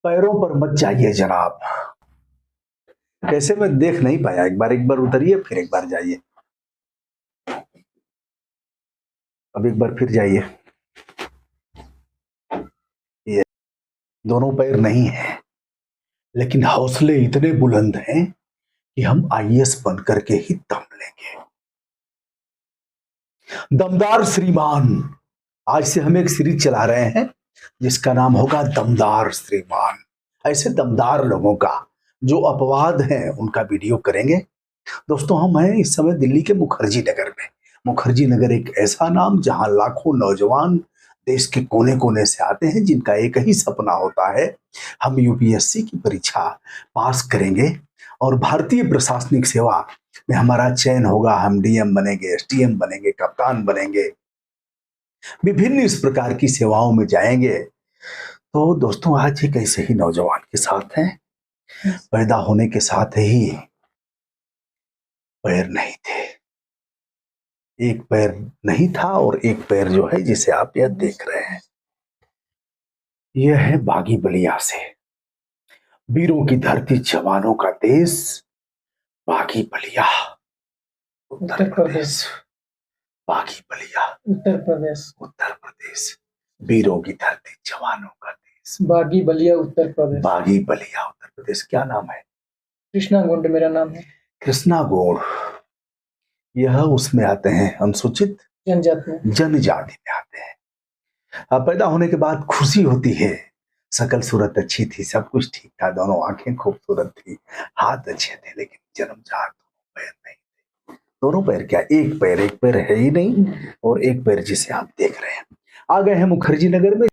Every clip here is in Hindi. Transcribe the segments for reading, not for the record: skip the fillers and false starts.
पैरों पर मत जाइए जनाब। कैसे मैं देख नहीं पाया, एक बार उतरिए, फिर एक बार जाइए, अब एक बार फिर जाइए। ये दोनों पैर नहीं है, लेकिन हौसले इतने बुलंद हैं कि हम आईएएस बन करके ही दम लेंगे। दमदार श्रीमान, आज से हम एक सीरीज चला रहे हैं जिसका नाम होगा दमदार श्रीमान। ऐसे दमदार लोगों का जो अपवाद हैं उनका वीडियो करेंगे। दोस्तों, हम हैं इस समय दिल्ली के मुखर्जी नगर में। मुखर्जी नगर एक ऐसा नाम जहां लाखों नौजवान देश के कोने कोने से आते हैं, जिनका एक ही सपना होता है, हम यूपीएससी की परीक्षा पास करेंगे और भारतीय प्रशासनिक सेवा में हमारा चयन होगा, हम डीएम बनेंगे, एसडीएम बनेंगे, कप्तान बनेंगे, विभिन्न इस प्रकार की सेवाओं में जाएंगे। तो दोस्तों, आज एक ऐसे ही नौजवान के साथ हैं। पैदा होने के साथ ही पैर नहीं थे, एक पैर नहीं था और एक पैर जो है जिसे आप यह देख रहे हैं, यह है बागी बलिया से। वीरों की धरती, जवानों का देश, बागी बलिया उत्तर प्रदेश। बागी बलिया उत्तर प्रदेश। उत्तर प्रदेश, वीरों की धरती, जवानों का देश, बागी बलिया उत्तर प्रदेश। बागी बलिया उत्तर प्रदेश। क्या नाम है? कृष्णा गोंड मेरा नाम है। कृष्णा गौड़, यह उसमें आते हैं, अनुसूचित जनजाति में आते हैं। पैदा होने के बाद खुशी होती है, शकल सूरत अच्छी थी, सब कुछ ठीक था, दोनों आंखें खूबसूरत थी, हाथ अच्छे थे, लेकिन जन्मजात दोनों पैर नहीं थे। दोनों पैर क्या, एक पैर है ही नहीं, और एक पैर जिसे आप देख रहे हैं। आ गए हैं मुखर्जी नगर में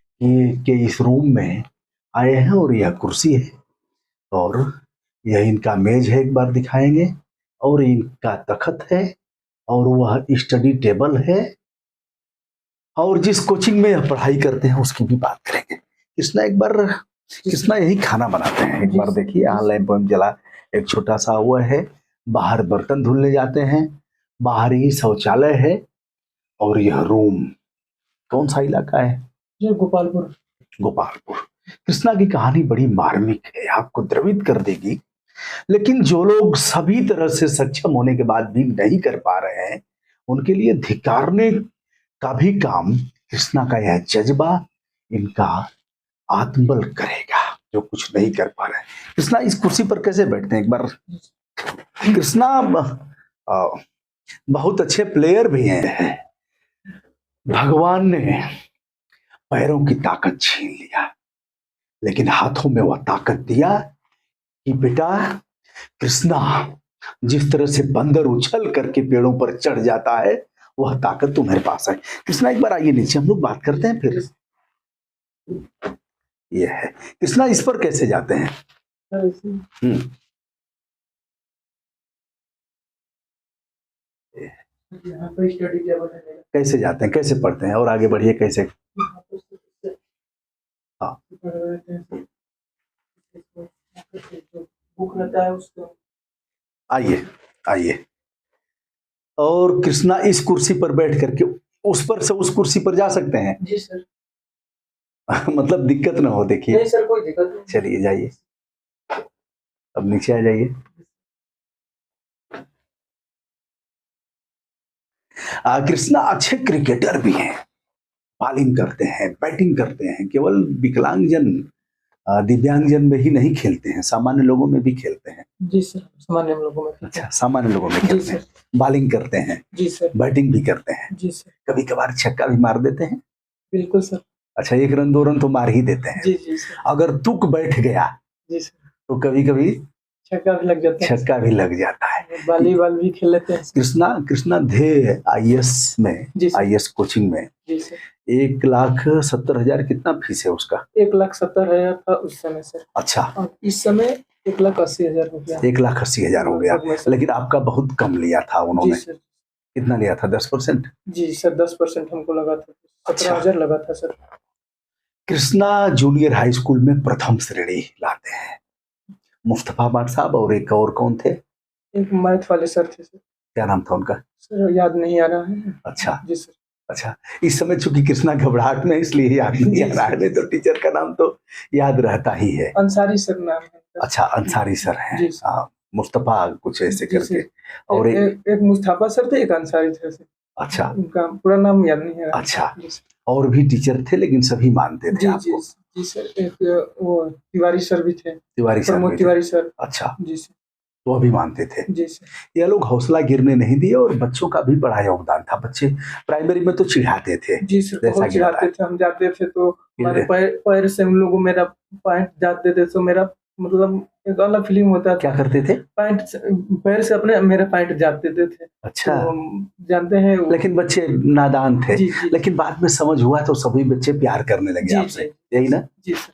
के इस रूम में आए हैं, और यह कुर्सी है और यह इनका मेज है, एक बार दिखाएंगे, और इनका तखत है, और वह स्टडी टेबल है, और जिस कोचिंग में यह पढ़ाई करते हैं उसकी भी बात करेंगे। कृष्णा यही खाना बनाते हैं। एक बार देखिए, यहाँ लैंप वैम्प जला, एक छोटा सा हुआ है, बाहर बर्तन धुलने जाते हैं, बाहर ही शौचालय है, और यह रूम कौन सा इलाका है? गोपालपुर। गोपालपुर। कृष्णा की कहानी बड़ी मार्मिक है, आपको द्रवित कर देगी। लेकिन जो लोग सभी तरह से सक्षम होने के बाद भी नहीं कर पा रहे हैं, उनके लिए धिक्कारने का भी काम कृष्णा का यह जज्बा इनका आत्मबल करेगा, जो कुछ नहीं कर पा रहे हैं। कृष्णा इस कुर्सी पर कैसे बैठते हैं, एक बार। कृष्णा बहुत अच्छे प्लेयर भी हैं। भगवान ने पैरों की ताकत छीन लिया, लेकिन हाथों में वह ताकत दिया कि बेटा कृष्णा, जिस तरह से बंदर उछल करके पेड़ों पर चढ़ जाता है, वह ताकत तुम्हारे पास है। कृष्णा एक बार आइए नीचे, हम लोग बात करते हैं फिर। यह है कृष्णा, इस पर कैसे जाते हैं? यहाँ पर स्टडी टेबल है। कैसे जाते हैं, कैसे पढ़ते हैं, और आगे बढ़िए कैसे? हाँ, बुक रहता है उसको। आइए आइए। और कृष्णा इस कुर्सी पर बैठ करके उस पर से उस कुर्सी पर जा सकते हैं? जी सर। मतलब दिक्कत ना हो। देखिए, नहीं सर, कोई दिक्कत नहीं। चलिए जाइए, अब नीचे आ जाइए। कृष्णा अच्छे क्रिकेटर भी हैं, बॉलिंग करते हैं, बैटिंग करते हैं, केवल विकलांगजन दिव्यांगजन में ही नहीं खेलते हैं, सामान्य लोगों में भी खेलते हैं। जी सर, सामान्य लोगों में। अच्छा, सामान्य लोगों में खेलते हैं, बॉलिंग करते हैं। जी सर। बैटिंग भी करते हैं। जी सर। कभी कभार छक्का भी मार देते हैं? बिल्कुल सर। अच्छा, 1 रन 2 रन तो मार ही देते हैं। जी जी सर। अगर तुक बैठ गया जी सर, तो कभी कभी छक्का भी लग जाता है। छक्का भी लग जाता है। वॉलीबॉल भी खेल लेते हैं। कृष्णा ध्येय आईएएस में, आईएएस कोचिंग में 1,70,000 कितना फीस है उसका? 1,70,000 था उस समय सर। अच्छा, और इस समय 1,80,000 हो गया। 1,80,000 हो गया, लेकिन आपका बहुत कम लिया था उन्होंने। जी सर। कितना लिया था? 10%? जी सर, 10% हमको लगा था। 17,000 लगा था sir. Krishna junior high school में प्रथम श्रेणी लाते हैं। मुस्तफा बाट साहब और एक और कौन थे? एक मैथ वाले सर थे सर। क्या नाम था उनका? सर याद नहीं आ रहा है। अच्छा जी सर। अच्छा, इस समय चूंकि कृष्णा घबराहट में इसलिए याद नहीं आ रहा है, नहीं तो टीचर का नाम तो याद रहता ही है। अंसारी सर नाम है। अच्छा, अंसारी सर हैं। जी सर। हाँ, मुस्तफा कुछ ऐसे जी करके। सर। और एक मुस्तफा सर थे, एक अंसारी सर थे। अच्छा, उनका पूरा नाम याद नहीं है। अच्छा, जी सर। और भी टीचर थे लेकिन सभी मानते थे जी जी आपको। जी सर। एक वो तिवारी सर भी थे, तिवारी सर प्रमोद भी थे। तिवारी सर। अच्छा, जी सर। वो भी मानते थे। जी सर। ये लोग हौसला गिरने नहीं दिए और बच्चों का भी बड़ा योगदान था। बच्चे प्राइमरी में तो चिढ़ाते थे, जी सर, जैसा बहुत कि चिढ़ाते थे। हम जाते थे तो हमारे पैर से उन लोगों मेरा पैंट जाते थे, तो मेरा मतलब एक अलग फीलिंग होता था। क्या करते थे? पैर से अपने मेरे पैंट जाते थे। अच्छा, तो हम जानते हैं लेकिन बच्चे नादान थे। जी जी। लेकिन बाद में समझ हुआ तो सभी बच्चे प्यार करने लगे जी आपसे, जी यही ना? जी सर।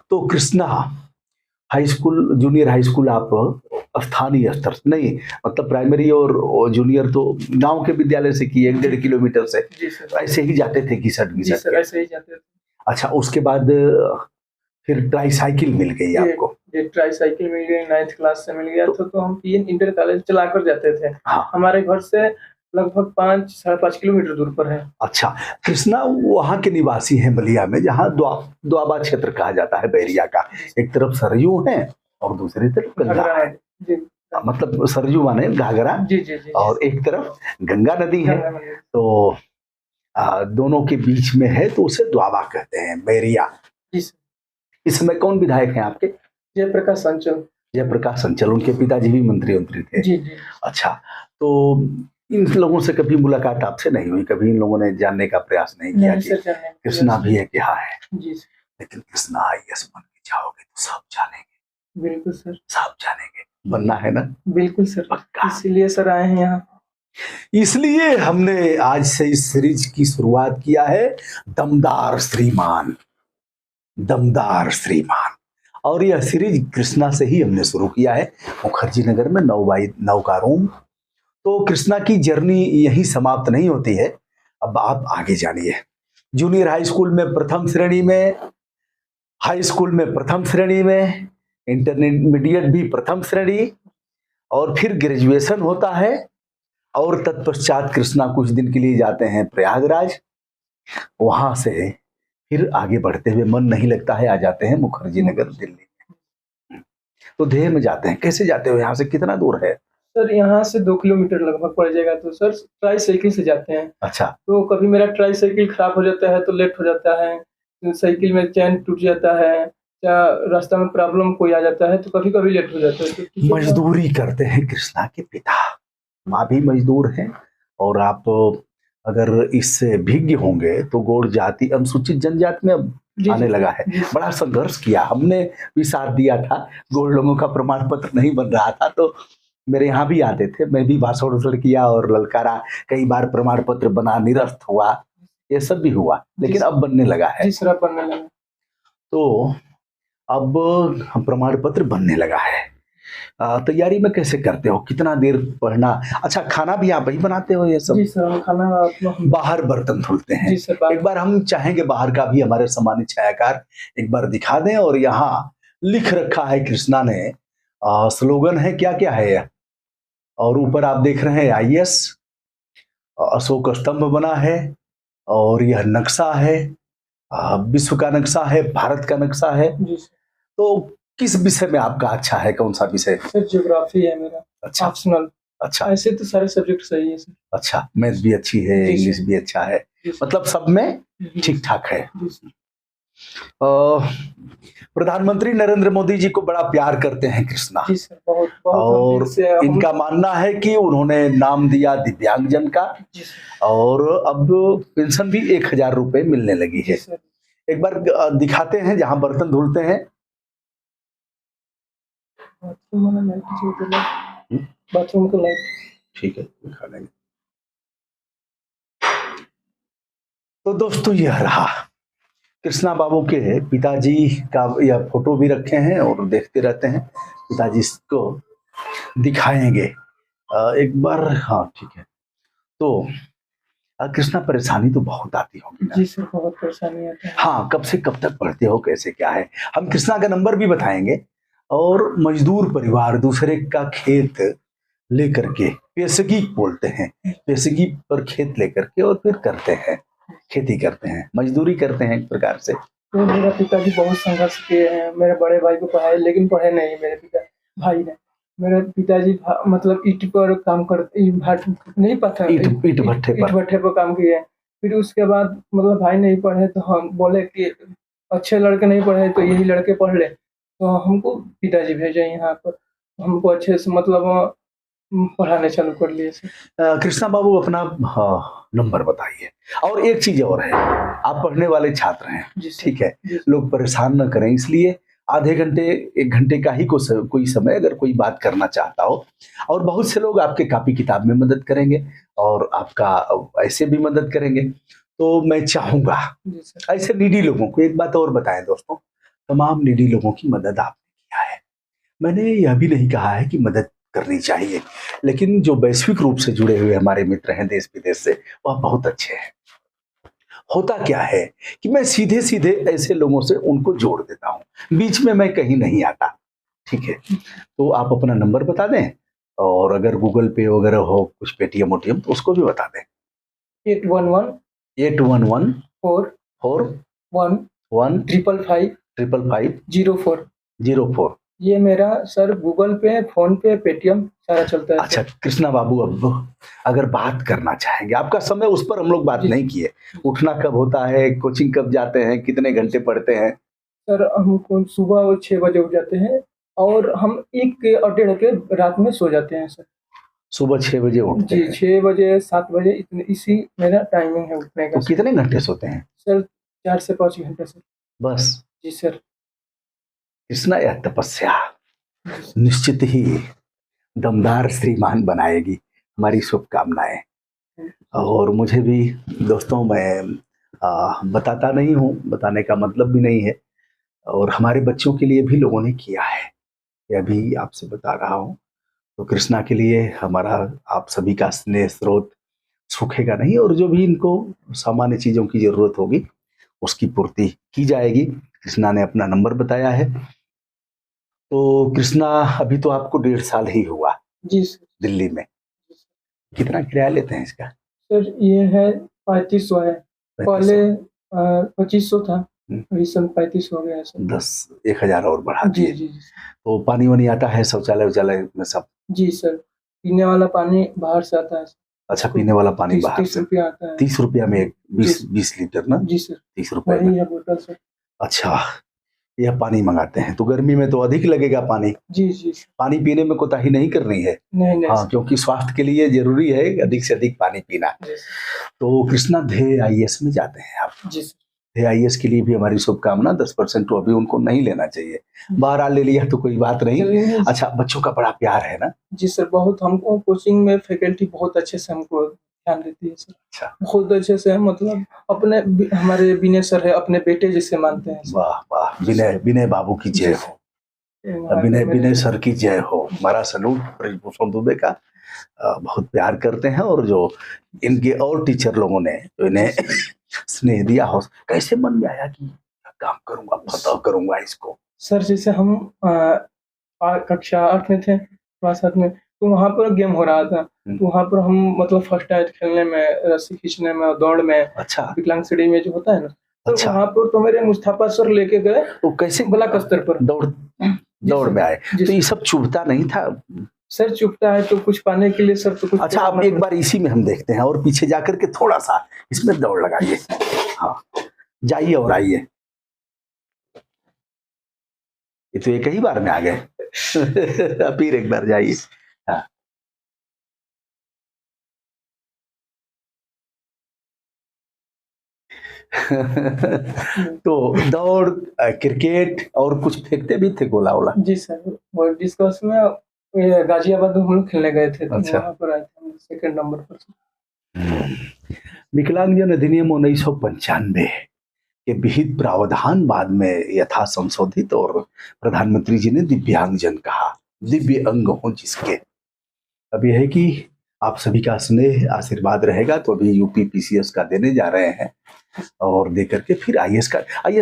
तो Krishna high school, junior high school आप स्थानीय स्तर से नहीं, मतलब प्राइमरी और जूनियर तो गांव के विद्यालय से किए, 1.5 किलोमीटर से। जी सर। ऐसे ही जाते थे घिसट जी घिसट सर, के। ऐसे ही जाते थे। अच्छा, उसके बाद फिर ट्राई साइकिल मिल गई आपको? ये ट्राई साइकिल मिल गई, 9th क्लास से मिल गया था। तो हम पीएन इंटर कॉलेज चलाकर जाते थे। हाँ, हमारे घर से लगभग 5-5.5 किलोमीटर दूर पर है। अच्छा, कृष्णा वहाँ के निवासी हैं बलिया में, जहाँ द्वाबा क्षेत्र कहा जाता है बैरिया का। एक तरफ सरयू है और दूसरी तरफ गंगा है। जी। मतलब सरयू माने घाघरा, जी जी जी। और एक तरफ गंगा नदी है। गंगा नदी। तो दोनों के बीच में है, तो उसे द्वाबा कहते हैं, बैरिया। जी सर। इस समय कौन विधायक हैं आपके? जयप्रकाश अंचल। जयप्रकाश अंचल, उनके पिताजी भी मंत्री थे। जी जी। अच्छा, तो इन लोगों से कभी मुलाकात आपसे नहीं हुई? कभी इन लोगों ने जानने का प्रयास नहीं किया कि कृष्णा भी है क्या है? जी सर। लेकिन कृष्णा आईएएस बन के जाओगे तो सब जानेंगे। बिल्कुल सर, सब जानेंगे। बनना है ना? बिल्कुल सर, पक्का। इसीलिए सर आए हैं यहाँ। इसलिए हमने आज से इस सीरीज की शुरुआत किया है, दमदार श्रीमान। दमदार श्रीमान। और यह सीरीज कृष्णा से ही हमने शुरू किया है, मुखर्जी नगर में 9x9 का रूम। तो कृष्णा की जर्नी यही समाप्त नहीं होती है, अब आप आगे जानिए। जूनियर हाई स्कूल में प्रथम श्रेणी में, हाई स्कूल में प्रथम श्रेणी में, इंटरमीडिएट भी प्रथम श्रेणी, और फिर ग्रेजुएशन होता है। और तत्पश्चात कृष्णा कुछ दिन के लिए जाते हैं प्रयागराज। वहां से फिर आगे बढ़ते हुए मन नहीं लगता है, आ जाते हैं मुखर्जी नगर दिल्ली में। तो देह में जाते हैं। कैसे जाते हो? यहाँ से कितना दूर है? सर यहाँ से 2 किलोमीटर लगभग पड़ जाएगा। तो सर ट्राई साइकिल से जाते हैं। अच्छा, तो कभी मेरा ट्राई साइकिल खराब हो जाता है तो लेट हो जाता है, तो साइकिल में चैन टूट जाता है, या रास्ता में प्रॉब्लम कोई आ जाता है, तो कभी कभी लेट हो जाता है। तो मजदूरी करते हैं कृष्णा के पिता, माँ भी मजदूर हैं। और आप अगर इससे भिज्ञ होंगे तो गौड़ जाति अनुसूचित जनजाति में अब आने लगा है। बड़ा संघर्ष किया, हमने भी साथ दिया था। गौड़ लोगों का प्रमाण पत्र नहीं बन रहा था तो मेरे यहाँ भी आते थे, मैं भी भाषण उछड़ किया और ललकारा, कई बार प्रमाण पत्र बना, निरस्त हुआ, ये सब भी हुआ, लेकिन अब बनने लगा है। बनने लगा। तो अब प्रमाण पत्र बनने लगा है। तैयारी में कैसे करते हो? कितना देर पढ़ना? अच्छा, खाना भी आप ही बनाते हो ये सब? जी सर, खाना बाहर बर्तन धुलते हैं। जी सर, एक बार हम चाहेंगे बाहर का भी हमारे सम्मानित छायाकार एक बार दिखा दें। और यहाँ लिख रखा है कृष्णा ने, स्लोगन है, क्या क्या है यह? और ऊपर आप देख रहे हैं आईएएस, अशोक स्तंभ बना है, और यह नक्शा है, विश्व का नक्शा है, भारत का नक्शा है। तो किस विषय में आपका अच्छा है? कौन सा विषय? सर ज्योग्राफी है मेरा। अच्छा, ऑप्शनल। अच्छा, ऐसे तो सारे सब्जेक्ट सही है सर। अच्छा, मैथ भी अच्छी है, इंग्लिश भी अच्छा है, मतलब सब में ठीक ठाक है। प्रधानमंत्री नरेंद्र मोदी जी को बड़ा प्यार करते हैं कृष्णा। जी सर, बहुत बहुत। और इनका मानना है कि उन्होंने नाम दिया दिव्यांगजन का, और अब पेंशन भी 1000 रुपए मिलने लगी है। एक बार दिखाते हैं जहां बर्तन धुलते हैं। बाथरूम को लाइट, ठीक है, दिखा देंगे। तो दोस्तों, यह रहा कृष्णा बाबू के पिताजी का, यह फोटो भी रखे हैं और देखते रहते हैं। पिताजी को दिखाएंगे एक बार। हाँ, ठीक है। तो कृष्णा, परेशानी तो बहुत आती होगी ना? जी सर, बहुत परेशानी आती है। हाँ, कब से कब तक पढ़ते हो, कैसे क्या है? हम कृष्णा का नंबर भी बताएंगे। और मजदूर परिवार, दूसरे का खेत लेकर के, पेशगी बोलते हैं, पेशगी पर खेत लेकर के और फिर करते हैं, खेती करते हैं, मजदूरी करते हैं एक प्रकार से। तो मेरा पिताजी बहुत संघर्ष किए हैं, मेरे बड़े भाई को पढ़ाए लेकिन पढ़े नहीं मेरे भाई ने। मेरे पिताजी मतलब ईंट पर काम करते, नहीं पता, ईंट भट्ठे पर काम किए। फिर उसके बाद मतलब भाई नहीं पढ़े तो हम बोले कि अच्छे लड़के नहीं पढ़े तो यही लड़के पढ़ ले, तो हमको पिताजी भेजे यहाँ पर, हमको अच्छे से मतलब पढ़ाने चालू कर लिए। कृष्णा बाबू अपना नंबर बताइए। और एक चीज और है, आप पढ़ने वाले छात्र हैं, ठीक है, लोग परेशान न करें, इसलिए आधे घंटे 1 घंटे का ही कोई समय अगर कोई बात करना चाहता हो, और बहुत से लोग आपके कॉपी किताब में मदद करेंगे और आपका ऐसे भी मदद करेंगे, तो मैं चाहूंगा ऐसे नीडी लोगों को एक बात और बताएं दोस्तों, तमाम नीडी लोगों की मदद आपने किया है। मैंने यह भी नहीं कहा है कि मदद करनी चाहिए, लेकिन जो वैश्विक रूप से जुड़े हुए हमारे मित्र हैं देश विदेश से, वह बहुत अच्छे हैं। होता क्या है कि मैं सीधे सीधे ऐसे लोगों से उनको जोड़ देता हूं, बीच में मैं कहीं नहीं आता, ठीक है। तो आप अपना नंबर बता दें, और अगर गूगल पे वगैरह हो, कुछ पेटीएम ओटीएम, तो उसको भी बता दें। 811 4 555 04। ये मेरा सर गूगल पे, फोन पे, पेटीएम सारा चलता है। अच्छा कृष्णा बाबू, अब अगर बात करना चाहेंगे, आपका समय उस पर हम लोग बात नहीं किए, उठना कब होता है, कोचिंग कब जाते हैं, कितने घंटे पढ़ते हैं? सर हम सुबह 6 बजे उठ जाते हैं और हम 1 और 1:30 के रात में सो जाते हैं सर। सुबह 6 बजे उठते हैं? 6 बजे 7 बजे, इतने, इसी मेरा टाइमिंग है उठने का। तो कितने घंटे सोते हैं सर? 4 से 5 घंटे सर। बस? जी सर। कृष्णा, यह तपस्या निश्चित ही दमदार श्रीमान बनाएगी, हमारी शुभकामनाएं। और मुझे भी दोस्तों, मैं बताता नहीं हूँ, बताने का मतलब भी नहीं है, और हमारे बच्चों के लिए भी लोगों ने किया है, यह भी आपसे बता रहा हूँ। तो कृष्णा के लिए हमारा, आप सभी का स्नेह स्रोत सूखेगा नहीं, और जो भी इनको सामान्य चीज़ों की ज़रूरत होगी उसकी पूर्ति की जाएगी। कृष्णा ने अपना नंबर बताया है। तो कृष्णा, अभी तो आपको 1.5 साल ही हुआ जी सर दिल्ली में। कितना किराया लेते हैं इसका? सर ये है 3500 है, पहले 2500 था, अभी सन 35 हो गया है सर। 10-1000 और बढ़ा दिए। जी। तो पानी वानी आता है शौचालय वौचालय में सब? जी सर, पीने वाला पानी बाहर से आता है। अच्छा, पीने वाला पानी बाहर से? 30 रुपया आता है। 30 रुपया में 20 लीटर ना? जी सर। 30 रुपये में बोतल सर। अच्छा, यह पानी मंगाते हैं, तो गर्मी में तो अधिक लगेगा पानी। जी। पानी पीने में कोताही नहीं करनी है। नहीं। हाँ, क्योंकि स्वास्थ्य के लिए जरूरी है अधिक से अधिक पानी पीना। तो कृष्णा, ध्येय IAS में जाते हैं आप? जी सर। ध्येय IAS के लिए भी हमारी शुभकामना। 10% तो अभी उनको नहीं लेना चाहिए, 12 ले लिया तो कोई बात नहीं। अच्छा, बच्चों का बड़ा प्यार है ना? जी सर, बहुत। हमको कोचिंग में फैकल्टी बहुत अच्छे से हमको ध्यान देती है सर। अच्छा, बहुत अच्छे से, मतलब अपने, हमारे विनय सर है, अपने बेटे जैसे मानते हैं। वाह वाह, विनय बाबू की जय हो, विनय सर की जय हो। हमारा सलूट ब्रजभूषण दुबे का, बहुत प्यार करते हैं। और जो इनके और टीचर लोगों ने जो इन्हें स्नेह दिया हो, कैसे मन में आया कि काम करूंगा, फतह करूंगा इसको? सर, जैसे हम कक्षा 8 में थे, क्लास 8 में, तो वहाँ पर गेम हो रहा था, तो वहाँ पर हम मतलब फर्स्ट आए खेलने में, रस्सी खींचने में, दौड़ में। अच्छा, विकलांग श्रेणी में जो होता है ना, तो अच्छा, वहाँ पर तो मेरे मुस्तफा सर लेके गए। तो कैसे ब्लॉक स्तर पर दौड़ में आए? तो ये सब चुभता नहीं था? सर, चुभता है तो कुछ पाने के लिए सर, तो कुछ। अच्छा, आप एक बार इसी में हम देखते हैं, और पीछे जाकर के थोड़ा सा इसमें दौड़ लगाइए। हाँ, जाइए और आइए। ये तो एक ही बार में आ गए। फिर एक बार जाइए। हाँ। तो दौड़, क्रिकेट और कुछ फेंकते भी थे, गोला वोला? जी सर, वो डिस्कस में गाजियाबाद में हम खेलने गए थे। अच्छा, वहाँ पर आए थे 2nd नंबर पर। विकलांगजन अधिनियम 1995 के विहित प्रावधान बाद में यथा संशोधित, और प्रधानमंत्री जी ने दिव्यांगजन कहा, दिव्य अंग हो जिसके। अब यह है कि आप सभी का स्नेह आशीर्वाद रहेगा, तो अभी UP PCS का देने जा रहे हैं, और दे करके फिर IAS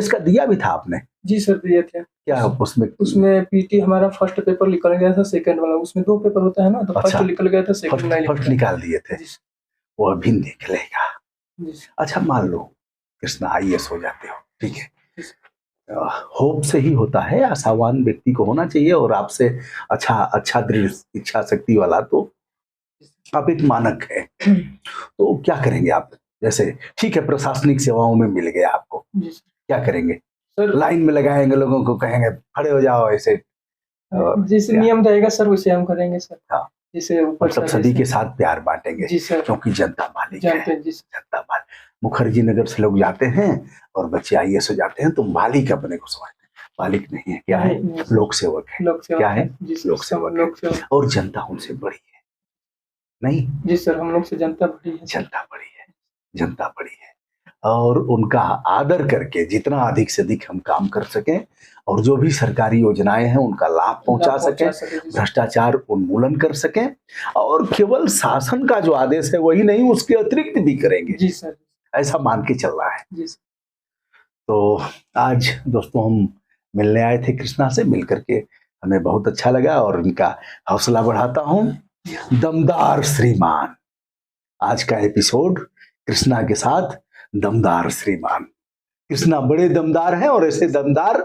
का दिया भी था आपने? जी सर दिए थे। क्या उसमें पीटी हमारा फर्स्ट पेपर निकल गया था, सेकंड वाला उसमें 2 पेपर होता है ना, तो फर्स्ट अच्छा, निकल गया था, सेकंड नहीं फर्स्ट निकला। निकाल दिए थे, जी सर। वो अभी निकलेगा। जी सर। अच्छा मान लो कृष्णा आईएएस हो जाते हो, ठीक है, जी सर। होप से ही होता है, आशावान व्यक्ति को होना चाहिए, और आपसे अच्छा दृढ़ इच्छा शक्ति वाला तो आप एक मानक है। तो क्या करेंगे आप? जैसे ठीक है प्रशासनिक सेवाओं में मिल गया आपको, जी सर। क्या करेंगे? सर लाइन में लगाएंगे, लोगों को कहेंगे खड़े हो जाओ ऐसे, जैसे नियम रहेगा सर वैसे हम करेंगे सर। हाँ, जैसे ऊपर मतलब से सभी के साथ प्यार बांटेंगे। जी सर। क्योंकि जनता मालिक है, जानते हैं जी सर। जनता मालिक। मुखर्जी नगर से लोग जाते हैं और बच्चे आईएएस हो जाते हैं तो मालिक अपने को समझते हैं, मालिक नहीं है, क्या है? लोक सेवक है। लोक सेवक क्या है? जी सर, लोक सेवक है। और जनता उनसे बड़ी है नहीं? जी सर, हम लोग से जनता बड़ी है। जनता बड़ी है, जनता बड़ी है, और उनका आदर करके जितना अधिक से अधिक हम काम कर सकें और जो भी सरकारी योजनाएं हैं उनका लाभ पहुंचा सकें, भ्रष्टाचार उन्मूलन कर सकें, और केवल शासन का जो आदेश है वही नहीं उसके अतिरिक्त भी करेंगे। जी सर। ऐसा मान के चल रहा है। जी सर। तो आज दोस्तों हम मिलने आए थे कृष्णा से, मिलकर के हमें बहुत अच्छा लगा और उनका हौसला बढ़ाता हूं। दमदार श्रीमान, आज का एपिसोड कृष्णा के साथ दमदार श्रीमान। कृष्णा बड़े दमदार हैं और ऐसे दमदार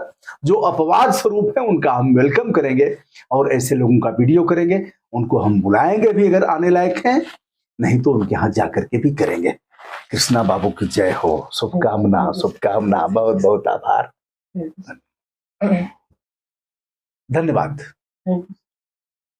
जो अपवाद स्वरूप है उनका हम वेलकम करेंगे और ऐसे लोगों का वीडियो करेंगे, उनको हम बुलाएंगे भी अगर आने लायक हैं, नहीं तो उनके यहाँ जाकर के भी करेंगे। कृष्णा बाबू की जय हो, शुभकामना शुभकामना, बहुत बहुत आभार, धन्यवाद।